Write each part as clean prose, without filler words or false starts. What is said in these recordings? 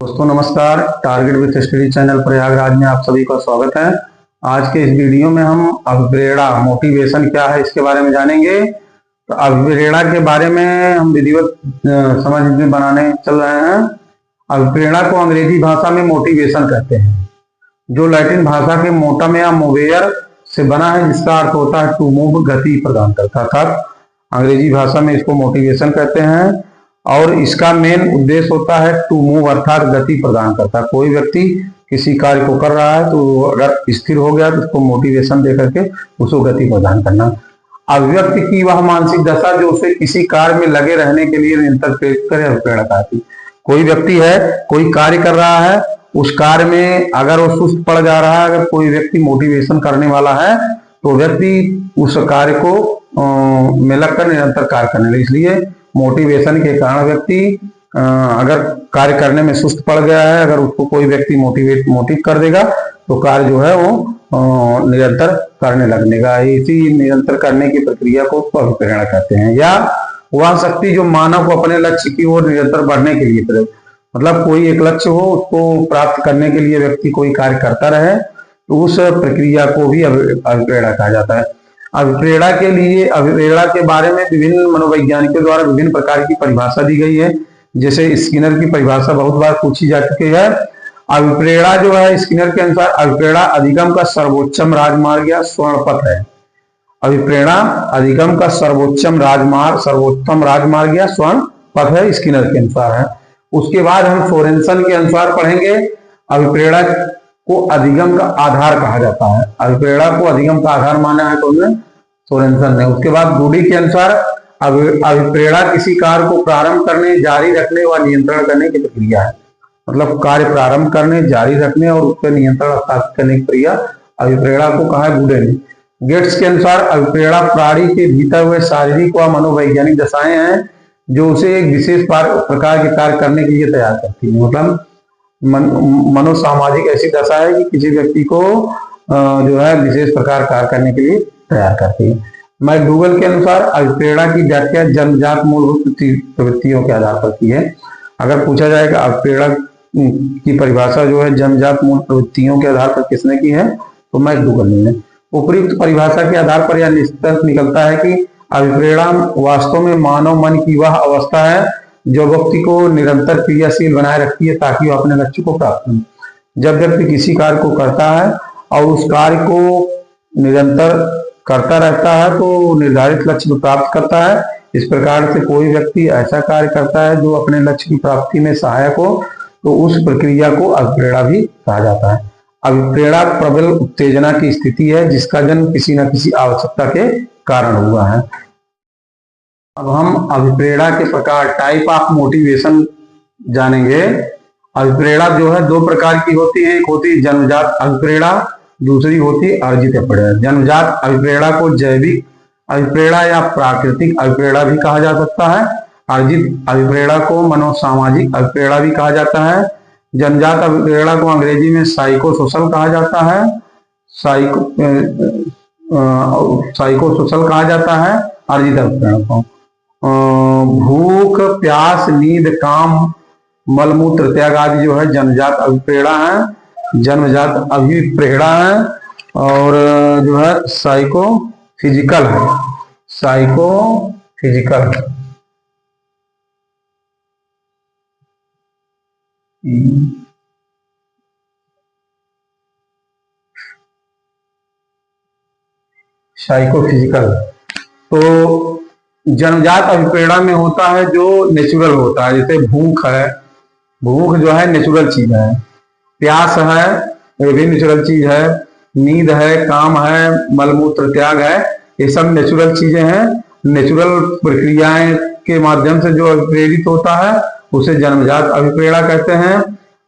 दोस्तों नमस्कार। Target with study channel Prayagraj में आप सभी का स्वागत है। आज के इस वीडियो में हम अभिप्रेरणा मोटिवेशन क्या है इसके बारे में जानेंगे। तो अभिप्रेरणा के बारे में हम विधिवत समझ में बनाने चल रहे हैं। अभिप्रेरणा को अंग्रेजी भाषा में मोटिवेशन कहते हैं, जो लैटिन भाषा के मोटम या मोवेयर से बना है, जिसका अर्थ होता है टू मूव, गति प्रदान करता था। अंग्रेजी भाषा में इसको मोटिवेशन कहते हैं और इसका मेन उद्देश्य होता है टू मूव, अर्थात गति प्रदान करता है। कोई व्यक्ति किसी कार्य को कर रहा है तो अगर स्थिर हो गया तो उसको मोटिवेशन दे करके उसको गति प्रदान करना। अभिव्यक्ति की वह मानसिक दशा जो उसे किसी कार्य में लगे रहने के लिए निरंतर प्रेरित करे, अभिप्रेरणा कहती है। कोई व्यक्ति है, कोई कार्य कर रहा है, उस कार्य में अगर वो सुस्त पड़ जा रहा है, अगर कोई व्यक्ति मोटिवेशन करने वाला है तो व्यक्ति उस कार्य को में लगकर निरंतर कार्य करने लगे। इसलिए मोटिवेशन के कारण व्यक्ति अगर कार्य करने में सुस्त पड़ गया है, अगर उसको कोई व्यक्ति मोटिव कर देगा तो कार्य जो है वो निरंतर करने लगेगा। इसी निरंतर करने की प्रक्रिया को अभिप्रेरणा कहते हैं। या वह शक्ति जो मानव को अपने लक्ष्य की ओर निरंतर बढ़ने के लिए प्रेरित, मतलब कोई एक लक्ष्य हो, उसको प्राप्त करने के लिए व्यक्ति कोई कार्य करता रहे तो उस प्रक्रिया को भी अभिप्रेरणा कहा जाता है। अभिप्रेरणा के बारे में विभिन्न मनोवैज्ञानिकों द्वारा विभिन्न प्रकार की परिभाषा दी गई है। जैसे स्किनर की परिभाषा बहुत बार पूछी जा चुकी है। अभिप्रेरणा जो है, स्किनर के अनुसार अभिप्रेरणा अधिगम का सर्वोच्चम राजमार्ग या स्वर्ण पथ है। अभिप्रेरणा अधिगम का सर्वोत्तम राजमार्ग या स्वर्ण पथ है, स्किनर के अनुसार है। उसके बाद हम सोरेनसन के अनुसार पढ़ेंगे। अभिप्रेरणा को अधिगम का आधार कहा जाता है। अभिप्रेरणा को अधिगम का आधार माना है तो सोरेनसन ने। उसके बाद गुडी के अनुसार अभिप्रेरणा किसी कार्य को प्रारंभ करने, जारी रखने व नियंत्रण करने की प्रक्रिया है। मतलब कार्य प्रारंभ करने, जारी रखने और उस पर नियंत्रण स्थापित करने की प्रक्रिया अभिप्रेरणा को कहा है गुडे ने। गेट्स के अनुसार अभिप्रेरणा प्राणी के भीतर हुए शारीरिक व मनोवैज्ञानिक दशाएं हैं जो उसे एक विशेष प्रकार के कार्य करने के लिए तैयार करती है। मतलब मनोसामाजिक ऐसी दशा है कि किसी व्यक्ति को जो है विशेष प्रकार कार्य करने के लिए तैयार करती है। मैकडूगल के अनुसार अभिप्रेरणा की व्याख्या जन्मजात मूलभूत प्रवृत्तियों के आधार पर की है। अगर पूछा जाएगा अभिप्रेरणा की परिभाषा जो है जन्मजात मूल प्रवृत्तियों के आधार पर किसने की है, तो मैकडूगल ने। उपयुक्त परिभाषा के आधार पर यह निष्कर्ष निकलता है कि अभिप्रेरणा वास्तव में मानव मन की वह अवस्था है जो व्यक्ति को निरंतर क्रियाशील बनाए रखती है ताकि वह अपने लक्ष्य को प्राप्त करे। जब व्यक्ति किसी कार्य को करता है और उस कार्य को निरंतर करता रहता है तो निर्धारित लक्ष्य को प्राप्त करता है। इस प्रकार से कोई व्यक्ति ऐसा कार्य करता है जो अपने लक्ष्य की प्राप्ति में सहायक हो तो उस प्रक्रिया को अभिप्रेरणा भी कहा जाता है। अभिप्रेरणा प्रबल उत्तेजना की स्थिति है जिसका जन्म किसी न किसी आवश्यकता के कारण हुआ है। अब हम अभिप्रेरणा के प्रकार, टाइप ऑफ मोटिवेशन जानेंगे। अभिप्रेरणा जो है दो प्रकार की होती है। एक होती है जन्मजात अभिप्रेरणा, दूसरी होती है अर्जित अभिप्रेरणा। जन्मजात अभिप्रेरणा को जैविक अभिप्रेरणा या प्राकृतिक अभिप्रेरणा भी कहा जा सकता है। अर्जित अभिप्रेरणा को मनोसामाजिक अभिप्रेरणा भी कहा जाता है। जन्मजात अभिप्रेरणा को अंग्रेजी में साइकोसोशल कहा जाता है। साइकोसोशल कहा जाता है अर्जित अभिप्रेरणा को। भूख, प्यास, नींद, काम, मलमूत्र त्याग आदि जो है जन्मजात अभिप्रेरणा है, जन्मजात अभिप्रेरणा है। और जो है साइको फिजिकल है, साइकोफिजिकल। साइकोफिजिकल तो जन्मजात अभिप्रेरणा में होता है जो नेचुरल होता है। जैसे भूख है, भूख जो है नेचुरल चीज है। प्यास है, ये भी नेचुरल चीज है। नींद है, काम है, मलमूत्र त्याग है, ये सब नेचुरल चीजें हैं। नेचुरल प्रक्रियाएं के माध्यम से जो प्रेरित होता है उसे जन्मजात अभिप्रेरणा कहते हैं।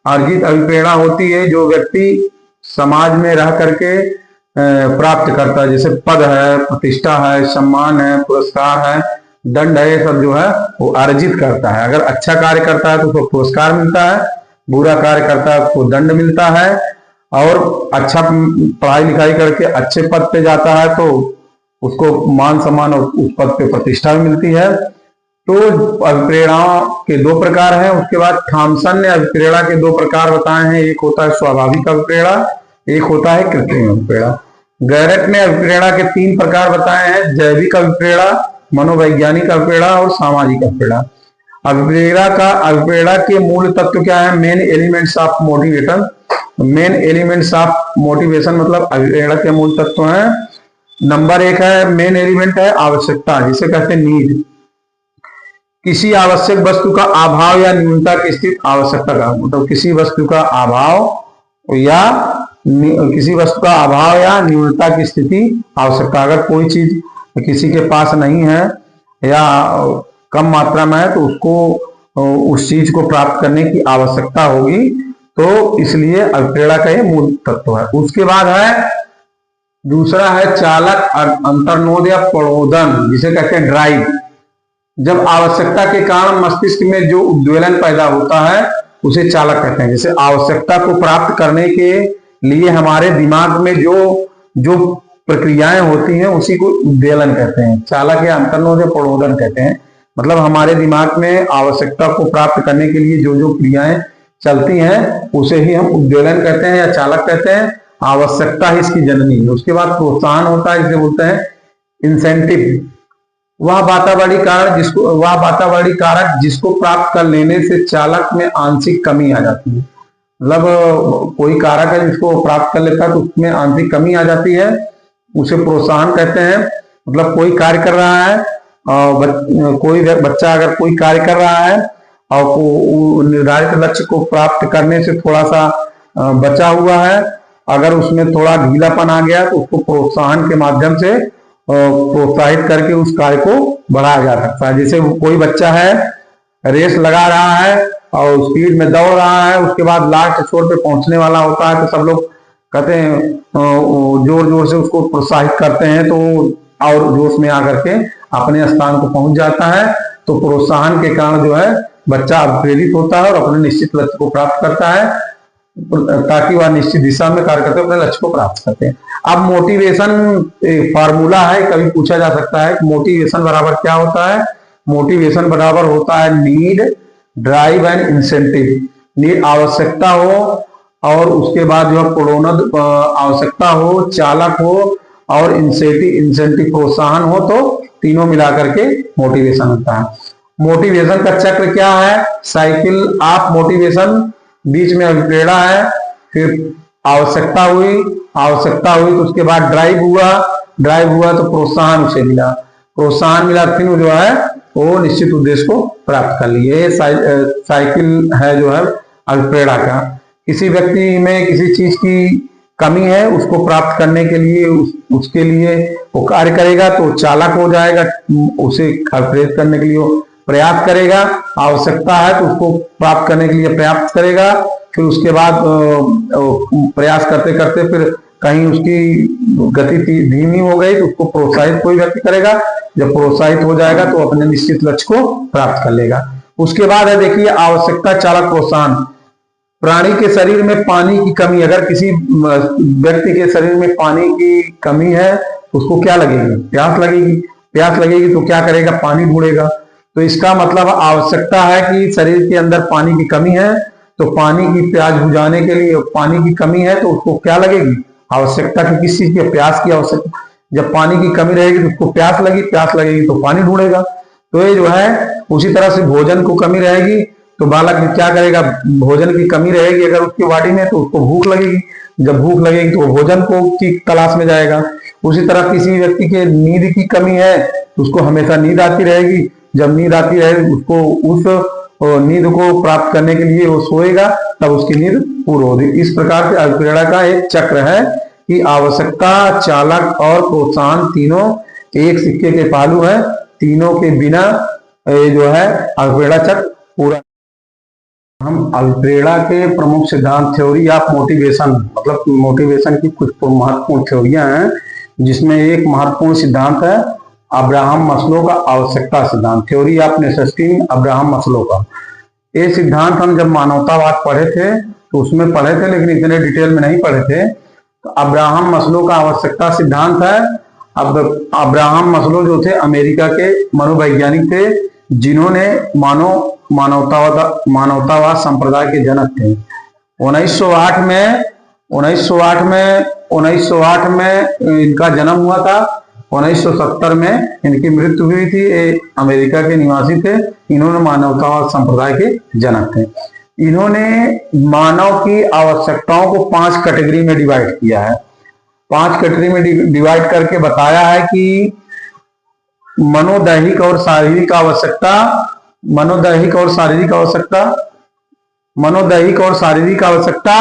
अर्जित अभिप्रेरणा होती है जो व्यक्ति समाज में रह करके प्राप्त करता है। जैसे पद है, प्रतिष्ठा है, सम्मान है, पुरस्कार है, दंड है, ये सब जो है वो अर्जित करता है। अगर अच्छा कार्य करता है तो उसको पुरस्कार मिलता है, बुरा कार्य करता है उसको दंड मिलता है। और अच्छा पढ़ाई लिखाई करके अच्छे पद पे जाता है तो उसको मान सम्मान और उस पद पे प्रतिष्ठा भी मिलती है। तो अभिप्रेरणा के दो प्रकार हैं। उसके बाद थॉमसन ने अभिप्रेरणा के दो प्रकार बताए हैं, एक होता है स्वाभाविक अभिप्रेरणा, एक होता है कृत्रिम अभिप्रेरणा। गैरेट ने अभिप्रेरणा के तीन प्रकार बताए हैं, जैविक अभिप्रेरणा, मनोवैज्ञानिक अभिप्रेरणा और सामाजिक अभिप्रेरणा। अभिप्रेरणा के मूल तत्व क्या है? Main elements of motivation. Main elements of motivation मतलब अभिप्रेरणा के मूल तत्व हैं। नंबर एक है, मेन एलिमेंट है आवश्यकता, जिसे कहते हैं नीड। किसी आवश्यक वस्तु का अभाव या न्यूनता की स्थिति आवश्यकता का मतलब किसी वस्तु का अभाव या किसी वस्तु का अभाव या न्यूनता की स्थिति आवश्यकता। अगर कोई चीज किसी के पास नहीं है या कम मात्रा में है तो उसको उस चीज को प्राप्त करने की आवश्यकता होगी, तो इसलिए अभिप्रेरणा का ये मूल तत्व है। उसके बाद है दूसरा है चालक अंतर्नोद या प्रबोधन, जिसे कहते हैं ड्राइव। जब आवश्यकता के कारण मस्तिष्क में जो उद्वेलन पैदा होता है उसे चालक कहते हैं। जैसे आवश्यकता को प्राप्त करने के लिए हमारे दिमाग में जो जो प्रक्रियाएं होती हैं उसी को उद्वेलन कहते हैं। चालक या अंतर्नोद या प्रबोधन कहते हैं। मतलब हमारे दिमाग में आवश्यकता को प्राप्त करने के लिए जो जो क्रियाएं चलती हैं उसे ही हम उद्वेलन कहते हैं या चालक कहते हैं। आवश्यकता ही इसकी जननी है। उसके बाद प्रोत्साहन होता है, जिसे बोलते हैं इंसेंटिव। वह वातावरणीय कारक जिसको प्राप्त कर लेने से चालक में आंशिक कमी आ जाती है। मतलब कोई कारक है जिसको प्राप्त कर लेता है तो उसमें आंशिक कमी आ जाती है, उसे प्रोत्साहन कहते हैं। मतलब कोई कार्य कर रहा है और कोई बच्चा अगर कोई कार्य कर रहा है और निर्धारित लक्ष्य को प्राप्त करने से थोड़ा सा बचा हुआ है, अगर उसमें थोड़ा ढीलापन आ गया तो उसको प्रोत्साहन के माध्यम से प्रोत्साहित करके उस कार्य को बढ़ाया जा सकता है। जैसे कोई बच्चा है रेस लगा रहा है और स्पीड में दौड़ रहा है, उसके बाद लास्ट छोर पे पहुंचने वाला होता है तो सब लोग कहते हैं जोर जोर से उसको प्रोत्साहित करते हैं, तो और जोश में आकर के अपने स्थान को पहुंच जाता है। तो प्रोत्साहन के कारण जो है बच्चा प्रेरित होता है और अपने निश्चित लक्ष्य को प्राप्त करता है, ताकि वह निश्चित दिशा में कार्य करते अपने लक्ष्य को प्राप्त करते हैं। अब मोटिवेशन फार्मूला है, कभी पूछा जा सकता है मोटिवेशन बराबर क्या होता है। मोटिवेशन बराबर होता है need, drive and incentive. Need आवश्यकता हो और उसके बाद जो है प्रोन्नत आवश्यकता हो, चालक हो और इंसेंटिव प्रोत्साहन हो, तो तीनों मिलाकर के मोटिवेशन होता है। मोटिवेशन का चक्र क्या है? Cycle of motivation. बीच में अभिप्रेरणा है, फिर आवश्यकता हुई तो उसके बाद ड्राइव हुआ तो प्रोत्साहन उसे मिला, प्रोत्साहन मिला फिर जो है वो निश्चित उद्देश्य को प्राप्त कर लिए। साइकिल है जो है अभिप्रेरणा का। किसी व्यक्ति में किसी चीज की कमी है, उसको प्राप्त करने के लिए उसके लिए वो कार्य करेगा तो चालक हो जाएगा, उसे प्रेरित करने के लिए वो प्रयास करेगा। आवश्यकता है तो उसको प्राप्त करने के लिए प्रयास करेगा, फिर उसके बाद प्रयास करते करते फिर कहीं उसकी गति धीमी हो गई तो उसको प्रोत्साहित कोई व्यक्ति करेगा। जब प्रोत्साहित हो जाएगा तो अपने निश्चित लक्ष्य को प्राप्त कर लेगा। उसके बाद है देखिए आवश्यकता चालक प्रोत्साहन। प्राणी के शरीर में पानी की कमी, अगर किसी व्यक्ति के शरीर में पानी की कमी है उसको क्या लगेगी? प्यास लगेगी तो क्या करेगा? पानी ढूंढेगा। तो इसका मतलब आवश्यकता है कि शरीर के अंदर पानी की कमी है, तो पानी की प्यास बुझाने के लिए पानी की कमी है तो उसको क्या लगेगी? आवश्यकता की किस चीज की? प्यास की आवश्यकता। जब पानी की कमी रहेगी तो उसको प्यास लगेगी तो पानी ढूंढेगा। तो ये जो है उसी तरह से भोजन को कमी रहेगी तो बालक क्या करेगा? भोजन की कमी रहेगी अगर उसकी बॉडी में तो उसको भूख लगेगी। जब भूख लगेगी तो भोजन को की तलाश में जाएगा। उसी तरह किसी व्यक्ति के नींद की कमी है तो उसको हमेशा नींद आती रहेगी। जब नींद आती रहेगी उसको उस नींद को प्राप्त करने के लिए वो सोएगा, तब उसकी नींद पूरी होगी। इस प्रकार से अभिप्रेरणा का एक चक्र है कि आवश्यकता, चालक और प्रोत्साहन तीनों एक सिक्के के पहलू हैं। तीनों के बिना ये जो है अभिप्रेरणा चक्र पूरा। हम अभिप्रेरणा के प्रमुख सिद्धांत, थ्योरी ऑफ मोटिवेशन, मतलब मोटिवेशन की कुछ महत्वपूर्ण थ्योरियां हैं, जिसमें एक महत्वपूर्ण सिद्धांत है अब्राहम मस्लो का आवश्यकता सिद्धांत, थ्योरी ऑफ नेसेसिटी अब्राहम मस्लो का। ये सिद्धांत हम जब मानवतावाद पढ़े थे तो उसमें पढ़े थे, लेकिन इतने डिटेल में नहीं पढ़े थे। तो अब्राहम मस्लो का आवश्यकता सिद्धांत है। अब अब्राहम मस्लो जो थे अमेरिका के मनोवैज्ञानिक थे, जिन्होंने मानवतावाद संप्रदाय के जनक थे। 1908 में इनका जन्म हुआ था। 1970 में इनकी मृत्यु हुई थी। ये अमेरिका के निवासी थे। इन्होंने मानवतावाद संप्रदाय के जनक थे। इन्होंने मानव की आवश्यकताओं को 5 कैटेगरी में डिवाइड किया है। 5 कैटेगरी में डिवाइड करके बताया है कि मनोदैहिक और शारीरिक आवश्यकता, मनोदैहिक और शारीरिक आवश्यकता,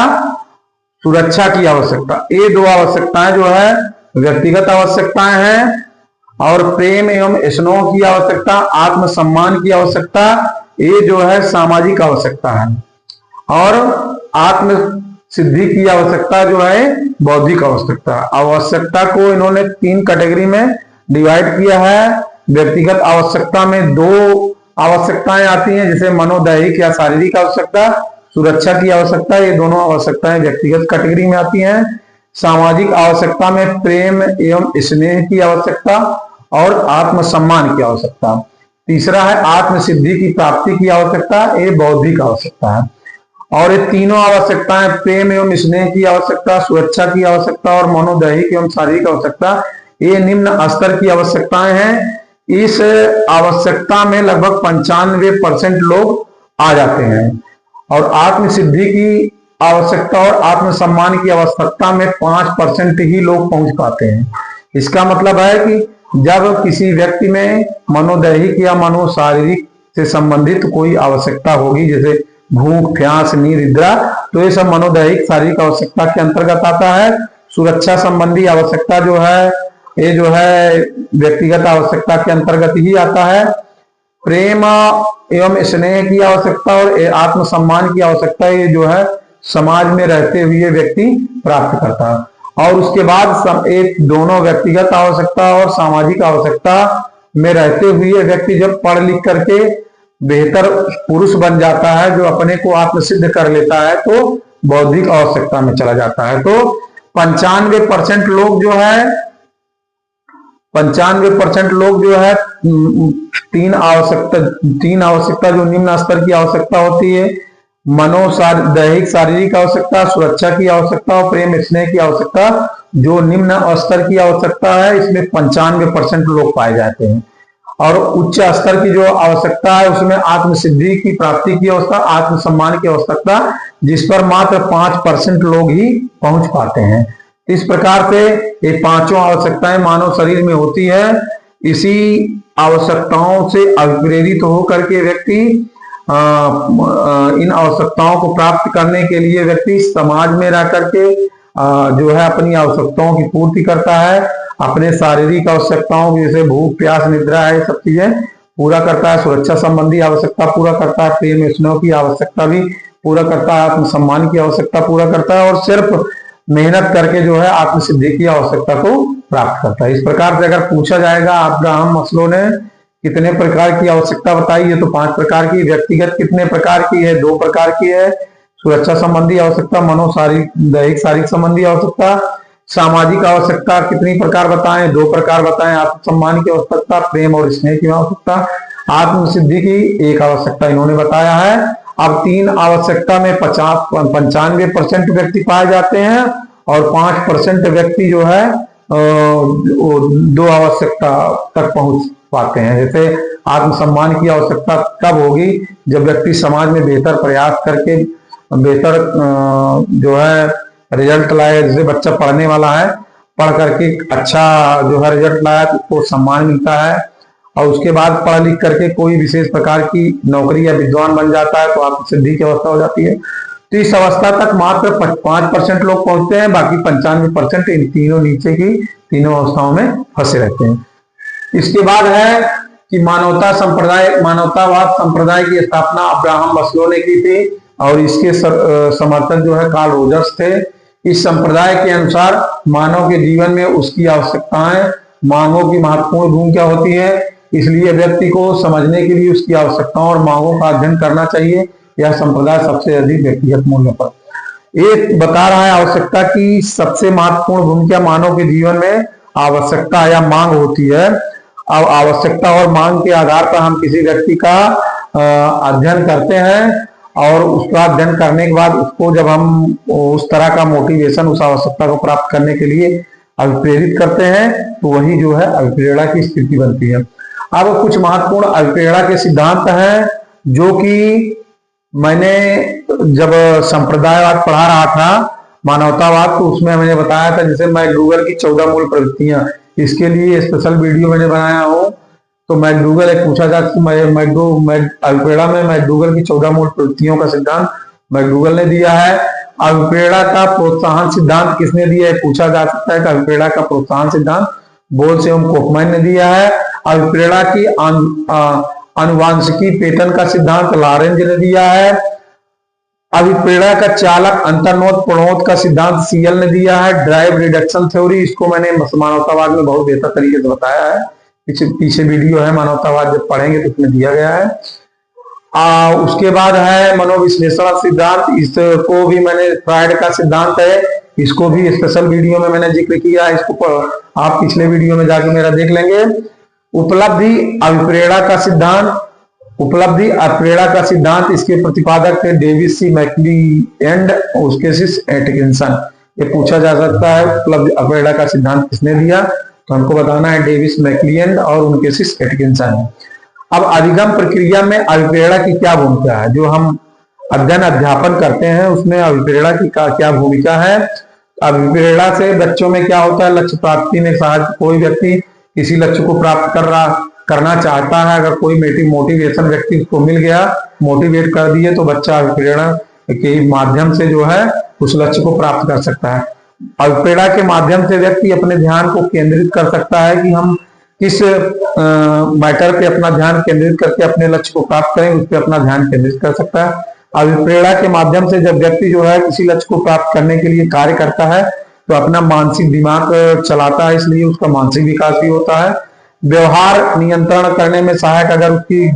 सुरक्षा की आवश्यकता। ये 2 आवश्यकताएं जो है व्यक्तिगत आवश्यकताएं हैं। और प्रेम एवं स्नेह की आवश्यकता, आत्मसम्मान की आवश्यकता, ये जो है सामाजिक आवश्यकता है। और आत्म सिद्धि की आवश्यकता जो है बौद्धिक आवश्यकता को इन्होंने 3 कैटेगरी में डिवाइड किया है। व्यक्तिगत आवश्यकता में 2 आवश्यकताएं आती हैं, जैसे मनोदैहिक या शारीरिक आवश्यकता, सुरक्षा की आवश्यकता। ये दोनों आवश्यकताएं व्यक्तिगत कैटेगरी में आती हैं। सामाजिक आवश्यकता में प्रेम एवं स्नेह की आवश्यकता और आत्मसम्मान की आवश्यकता। तीसरा है आत्मसिद्धि की प्राप्ति की आवश्यकता, ये बौद्धिक आवश्यकता है। और ये तीनों आवश्यकताएं, प्रेम एवं स्नेह की आवश्यकता, सुरक्षा की आवश्यकता और मनोदैहिक एवं शारीरिक आवश्यकता, ये निम्न स्तर की आवश्यकताएं हैं। इस आवश्यकता में लगभग 95% लोग आ जाते हैं। और आत्मसिद्धि की आवश्यकता और आत्मसम्मान की आवश्यकता में 5% ही लोग पहुंच पाते हैं। इसका मतलब है कि जब किसी व्यक्ति में मनोदैहिक या मनोशारीरिक से संबंधित कोई आवश्यकता होगी, जैसे भूख, प्यास, नींद, निद्रा, तो ये सब मनोदैहिक शारीरिक आवश्यकता के अंतर्गत आता है। सुरक्षा संबंधी आवश्यकता जो है, ये जो है व्यक्तिगत आवश्यकता के अंतर्गत ही आता है। प्रेम एवं स्नेह की आवश्यकता और आत्मसम्मान की आवश्यकता, ये जो है समाज में रहते हुए व्यक्ति प्राप्त करता है। और उसके बाद एक दोनों व्यक्तिगत आवश्यकता और सामाजिक आवश्यकता में रहते हुए व्यक्ति जब पढ़ लिख करके बेहतर पुरुष बन जाता है, जो अपने को आत्मसिद्ध कर लेता है, तो बौद्धिक आवश्यकता में चला जाता है। तो 95% लोग जो है 3 आवश्यकता जो निम्न स्तर की आवश्यकता होती है, दैहिक शारीरिक आवश्यकता, सुरक्षा की आवश्यकता और प्रेम स्नेह की आवश्यकता, जो निम्न स्तर की आवश्यकता है, इसमें 95% लोग पाए जाते हैं। और उच्च स्तर की जो आवश्यकता है, उसमें आत्मसिद्धि की प्राप्ति की अवस्था, आत्मसम्मान की आवश्यकता, जिस पर मात्र 5% लोग ही पहुंच पाते हैं। इस प्रकार से ये 5 आवश्यकताएं मानव शरीर में होती है। इसी आवश्यकताओं से अभिप्रेरित होकर के व्यक्ति इन आवश्यकताओं को प्राप्त करने के लिए व्यक्ति समाज में रह करके जो है अपनी आवश्यकताओं की पूर्ति करता है। अपने शारीरिक आवश्यकताओं जैसे भूख, प्यास, निद्रा है, सब चीजें पूरा करता है। सुरक्षा संबंधी आवश्यकता पूरा करता है। प्रेम स्नेह की आवश्यकता भी पूरा करता है। आत्मसम्मान की आवश्यकता पूरा करता है। और सिर्फ मेहनत करके जो है आत्मसिद्धि की आवश्यकता को प्राप्त करता है। इस प्रकार से अगर पूछा जाएगा अब्राहम मस्लो ने कितने प्रकार की आवश्यकता बताई है, तो 5 प्रकार की। व्यक्तिगत कितने प्रकार की है? 2 प्रकार की है। सुरक्षा संबंधी आवश्यकता, मनोशारीरिक दैहिक शारीरिक संबंधी आवश्यकता। सामाजिक आवश्यकता कितनी प्रकार बताएं? 2 प्रकार बताएं। आत्मसम्मान की आवश्यकता, प्रेम और स्नेह की आवश्यकता। आत्मसिद्धि की 1 आवश्यकता इन्होंने बताया है। अब 3 आवश्यकता में 95% व्यक्ति पाए जाते हैं और 5% व्यक्ति जो है 2 आवश्यकता तक पहुंच पाते हैं। जैसे आत्मसम्मान की आवश्यकता कब होगी? जब व्यक्ति समाज में बेहतर प्रयास करके बेहतर जो है रिजल्ट लाए। जैसे बच्चा पढ़ने वाला है, पढ़ करके अच्छा जो है रिजल्ट लाया तो उसको सम्मान मिलता है। और उसके बाद पढ़ लिख करके कोई विशेष प्रकार की नौकरी या विद्वान बन जाता है, तो आत्मसिद्धि की अवस्था हो जाती है। तो इस अवस्था तक मात्र 5% लोग पहुंचते हैं। बाकी 95% इन तीनों नीचे की तीनों अवस्थाओं में फंसे रहते हैं। इसके बाद है कि मानवतावाद संप्रदाय की स्थापना अब्राहम मस्लो ने की थी और इसके समर्थक जो है कार्ल रोजर्स थे। इस संप्रदाय के अनुसार मानव के जीवन में उसकी आवश्यकताएं, मांगों की महत्वपूर्ण भूमिका होती है। इसलिए व्यक्ति को समझने के लिए उसकी आवश्यकताओं और मांगों का अध्ययन करना चाहिए। यह संप्रदाय सबसे अधिक व्यक्तिगत मूल्य पर एक बता रहा है। आवश्यकता की सबसे महत्वपूर्ण भूमिका मानव के जीवन में आवश्यकता या मांग होती है। अब आवश्यकता और मांग के आधार पर हम किसी व्यक्ति का अध्ययन करते हैं और उसका अध्ययन करने के बाद उसको जब हम उस तरह का मोटिवेशन, उस आवश्यकता को प्राप्त करने के लिए अभिप्रेरित करते हैं तो वही जो है अभिप्रेरणा की स्थिति बनती है। अब कुछ महत्वपूर्ण अभिप्रेरणा के सिद्धांत हैं जो कि मैंने जब संप्रदायवाद पढ़ा रहा था, मानवतावाद, तो उसमें मैंने बताया था, जैसे मैकडूगल की 14 मूल प्रवृत्तियां, इसके लिए स्पेशल वीडियो मैंने बनाया हूं। तो मैकडूगल एक पूछा जा अभिप्रेरणा में मैकडूगल की 14 मूल प्रवृत्तियों का सिद्धांत मैकडूगल ने दिया है। अभिप्रेरणा का प्रोत्साहन सिद्धांत किसने दिया है, पूछा जा सकता है कि अभिप्रेरणा का प्रोत्साहन सिद्धांत बोल्स एवं कोफमैन ने दिया है। अभिप्रेरणा की अनुवांशिकी पेटन का सिद्धांत लॉरेंज ने दिया है। अभिप्रेरणा का चालक अंतर्नोद प्रणोद का सिद्धांत सीएल ने दिया है। ड्राइव रिडक्शन थ्योरी, इसको मैंने मानवतावाद में बहुत बेहतर तरीके से बताया है, पीछे वीडियो है मानवतावाद, जब पढ़ेंगे तो उसमें दिया गया है। उसके बाद है मनोविश्लेषण सिद्धांत, इसको भी मैंने, फ्रायड का सिद्धांत है, इसको भी स्पेशल वीडियो में मैंने जिक्र किया है, इसको आप पिछले वीडियो में जाके मेरा देख लेंगे। उपलब्धि अभिप्रेरणा का सिद्धांत, उपलब्धि अभिप्रेरणा का सिद्धांत, इसके प्रतिपादक थे डेविस सी मैक्लीलैंड और उसके शिष्य एटकिंसन। ये पूछा जा सकता है उपलब्धि अभिप्रेरणा का सिद्धांत किसने दिया, तो हमको बताना है डेविस मैक्लीलैंड और उनके शिष्य एटकिंसन है। अब अधिगम प्रक्रिया में अभिप्रेरणा की क्या भूमिका है, जो हम अध्ययन अध्यापन करते हैं उसमें अभिप्रेरणा की क्या भूमिका है। अभिप्रेरणा से बच्चों में क्या होता है, लक्ष्य प्राप्ति में सहायता, कोई व्यक्ति किसी लक्ष्य को प्राप्त करना चाहता है, अगर कोई मोटिवेशन व्यक्ति उसको मिल गया, मोटिवेट कर दिए, तो बच्चा अभिप्रेरणा के माध्यम से जो है उस लक्ष्य को प्राप्त कर सकता है। अभिप्रेरणा के माध्यम से व्यक्ति अपने ध्यान को केंद्रित कर सकता है कि हम किस मैटर पे अपना ध्यान केंद्रित करके अपने लक्ष्य को प्राप्त करें, उस पर अपना ध्यान केंद्रित कर सकता है। अभिप्रेरणा के माध्यम से जब व्यक्ति जो है किसी लक्ष्य को प्राप्त करने के लिए कार्य करता है तो अपना मानसिक दिमाग चलाता है, इसलिए उसका मानसिक विकास भी होता है। व्यवहार नियंत्रण करने में सहायक, अगर उसकी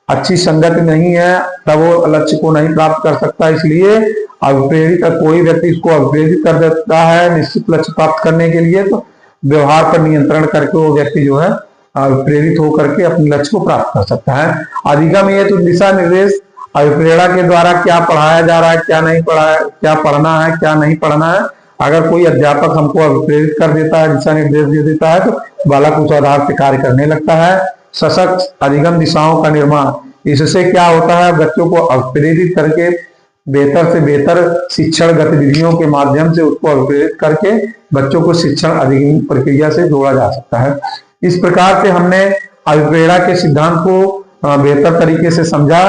अच्छी संगत नहीं है तब वो लक्ष्य को नहीं प्राप्त कर सकता, इसलिए अभिप्रेरित कोई व्यक्ति इसको अभिप्रेरित कर देता है निश्चित लक्ष्य प्राप्त करने के लिए, तो व्यवहार पर नियंत्रण करके वो व्यक्ति जो है प्रेरित होकर के अपने लक्ष्य को प्राप्त कर सकता है। अधिगम ये तो दिशा निर्देश, अभिप्रेरणा के द्वारा क्या पढ़ाया जा रहा है, क्या नहीं पढ़ाया, क्या पढ़ना है, क्या नहीं पढ़ना है। अगर कोई अध्यापक हमको अभिप्रेरित कर देता है, दिशा निर्देश दे देता है, तो बालक उस आधार से कार्य करने लगता है। सशक्त अधिगम दिशाओं का निर्माण, इससे क्या होता है, बच्चों को अभिप्रेरित करके बेहतर से बेहतर शिक्षण गतिविधियों के माध्यम से उसको अभिप्रेरित करके बच्चों को शिक्षण अधिगम प्रक्रिया से जोड़ा जा सकता है। इस प्रकार से हमने अभिप्रेरणा के सिद्धांत को बेहतर तरीके से समझा।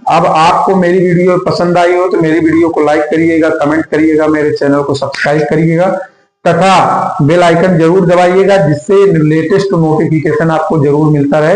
अब आपको मेरी वीडियो पसंद आई हो तो मेरी वीडियो को लाइक करिएगा, कमेंट करिएगा, मेरे चैनल को सब्सक्राइब करिएगा तथा बेल आइकन जरूर दबाइएगा, जिससे लेटेस्ट नोटिफिकेशन आपको जरूर मिलता रहे।